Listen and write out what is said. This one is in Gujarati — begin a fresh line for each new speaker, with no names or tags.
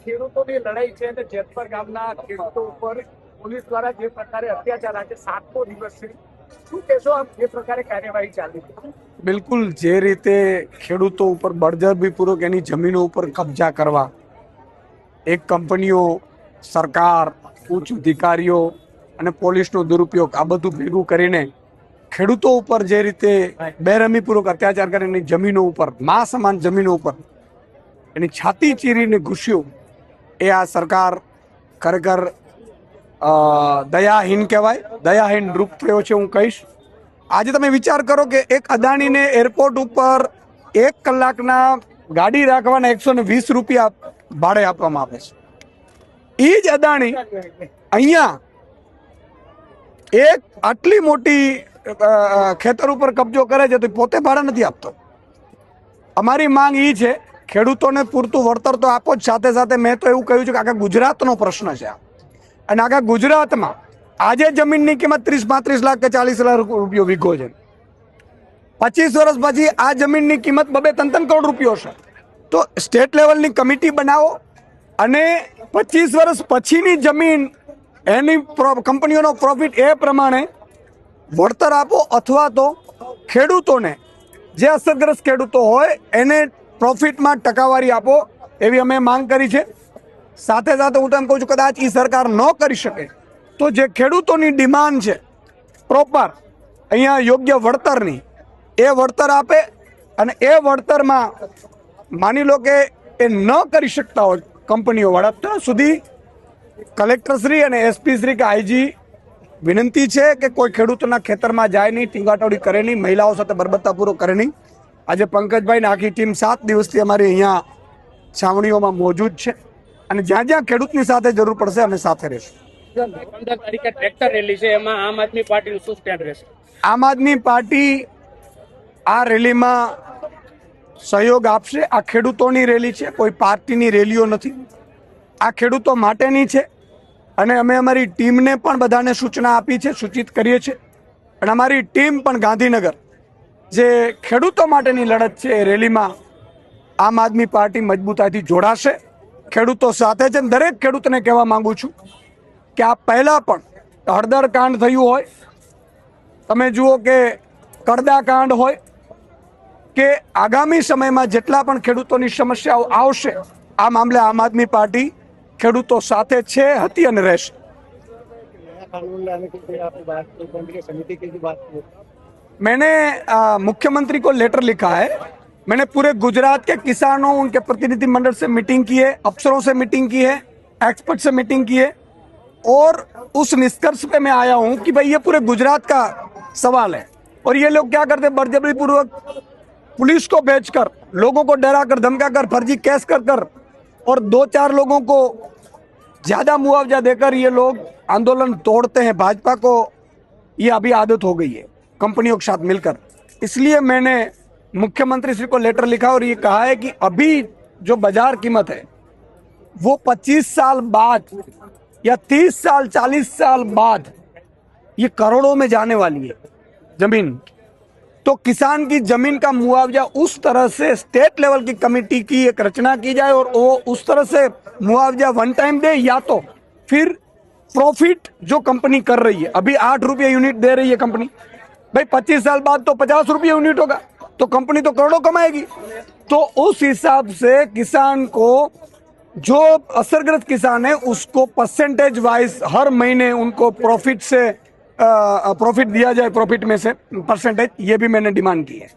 ખેડૂતોની લડાઈ છે અને જેતપર ગામના ખેડૂતો ઉપર પોલીસ દ્વારા જે પ્રકારે અત્યાચાર આજે 7મો દિવસ છે, શું કહેશો આપ જે પ્રકારે કાર્યવાહી ચાલી છે?
બિલકુલ જે રીતે ખેડૂતો ઉપર બળજબરીપૂર્વક એની જમીનો ઉપર કબજા કરવા, એક કંપનીઓ, સરકાર, ઉચ્ચ અધિકારીઓ અને પોલીસનો દુરુપયોગ આ બધું ભેગું કરીને ખેડૂતો ઉપર જે રીતે બેરહમીપૂર્વક અત્યાચાર કરીને જમીનો ઉપર, મા સમાન જમીનો ઉપર એની છાતી ચીરીને ઘૂસ્યો, એ આ સરકાર ખરેખર દયાહીન કહેવાય, દયાહીન રૂપ થયો છે હું કહીશ. આજે તમે વિચાર કરો કે એક અદાણીને એરપોર્ટ ઉપર 1 કલાકના ગાડી રાખવાના 120 રૂપિયા ભાડે આપવામાં આવે છે. એ જ અદાણી અહીંયા એક આટલી મોટી ખેતર ઉપર કબજો કરે છે તો પોતે ભાડે નથી આપતો. અમારી માંગ એ છે, ખેડૂતોને પૂરતું વળતર તો આપો જ, સાથે સાથે મેં તો એવું કહ્યું છે કે આખા ગુજરાતનો પ્રશ્ન છે અને આખા ગુજરાતમાં આજે જમીનની કિંમત 30-35 લાખ કે 40 લાખ રૂપિયો વીઘો છે. 25 વર્ષ પછી આ જમીનની કિંમત 2-3 કરોડ રૂપિયો છે. તો સ્ટેટ લેવલની કમિટી બનાવો અને 25 વર્ષ પછીની જમીન એની કંપનીઓનો પ્રોફિટ એ પ્રમાણે વળતર આપો, અથવા તો ખેડૂતોને, જે અસરગ્રસ્ત ખેડૂતો હોય એને પ્રોફિટમાં ટકાવારી આપો, એવી અમે માંગ કરી છે. સાથે સાથે હું તો એમ કહું છું, કદાચ એ સરકાર ન કરી શકે તો જે ખેડૂતોની ડિમાન્ડ છે પ્રોપર અહીંયા યોગ્ય વળતરની, એ વળતર આપે અને એ વળતરમાં માની લો કે એ ન કરી શકતા હોય કંપનીઓવાળા, ત્યાં સુધી કલેક્ટરશ્રી અને એસપીશ્રી કે આઈજી વિનંતી છે કે કોઈ ખેડૂતોના ખેતરમાં જાય નહીં, ટીંગાટોળી કરે નહીં, મહિલાઓ સાથે બરબત્તાપૂર્વક કરે નહીં. આજે પંકજભાઈ ને આખી ટીમ 7 દિવસથી અમારી અહીંયા છાવણીઓમાં મોજૂદ છે અને જ્યાં જ્યાં ખેડૂતની સાથે જરૂર પડશે અમે સાથે રહીશું.
15 તારીખે ટ્રેક્ટર રેલી છે, એમાં આમ આદમી પાર્ટીનું શું સ્ટેન્ડ રહેશે?
આમ આદમી પાર્ટી આ રેલીમાં સહયોગ આપશે. આ ખેડૂતોની રેલી છે, કોઈ પાર્ટીની રેલીઓ નથી. આ ખેડૂતો માટેની છે અને અમે અમારી ટીમને પણ બધાને સૂચના આપી છે, સૂચિત કરીએ છીએ. અને અમારી ટીમ પણ ગાંધીનગર જે ખેડૂતો માટેની લડત છે એ રેલીમાં આમ આદમી પાર્ટી મજબૂતાઈથી જોડાશે, ખેડૂતો સાથે છે. દરેક ખેડૂતને કહેવા માંગુ છું કે આ પહેલાં પણ હળદર કાંડ થયું હોય, તમે જુઓ કે કડદા કાંડ હોય, કે આગામી સમયમાં જેટલા પણ ખેડૂતોની સમસ્યાઓ આવશે, આ મામલે આમ આદમી પાર્ટી ખેડૂતો સાથે છે, હતી અને રહેશે. मैंने मुख्यमंत्री को लेटर लिखा है. मैंने पूरे गुजरात के किसानों, उनके प्रतिनिधि मंडल से मीटिंग की है, अफसरों से मीटिंग की है, एक्सपर्ट से मीटिंग की है और उस निष्कर्ष पे मैं आया हूं कि भाई ये पूरे गुजरात का सवाल है और ये लोग क्या करते हैं, बर्जबरी पूर्वक पुलिस को भेजकर, लोगों को डराकर धमकाकर, फर्जी केस कर और 2-4 लोगों को ज्यादा मुआवजा देकर ये लोग आंदोलन तोड़ते हैं. भाजपा को ये अभी आदत हो गई है कंपनियों के साथ मिलकर. इसलिए मैंने मुख्यमंत्री श्री को लेटर लिखा और ये कहा है कि अभी जो बाजार कीमत है वो 25 साल बाद या 30 साल 40 साल बाद ये करोड़ों में जाने वाली है जमीन. तो किसान की जमीन का मुआवजा उस तरह से स्टेट लेवल की कमेटी की एक रचना की जाए और वो उस तरह से मुआवजा वन टाइम दे, या तो फिर प्रॉफिट जो कंपनी कर रही है, अभी 8 रुपये यूनिट दे रही है कंपनी, भाई 25 साल बाद तो 50 रुपये यूनिट होगा, तो कंपनी तो करोड़ों कमाएगी. तो उस हिसाब से किसान को, जो असरग्रस्त किसान है उसको परसेंटेज वाइज हर महीने उनको प्रॉफिट से प्रॉफिट दिया जाए, प्रॉफिट में से परसेंटेज, ये भी मैंने डिमांड की है.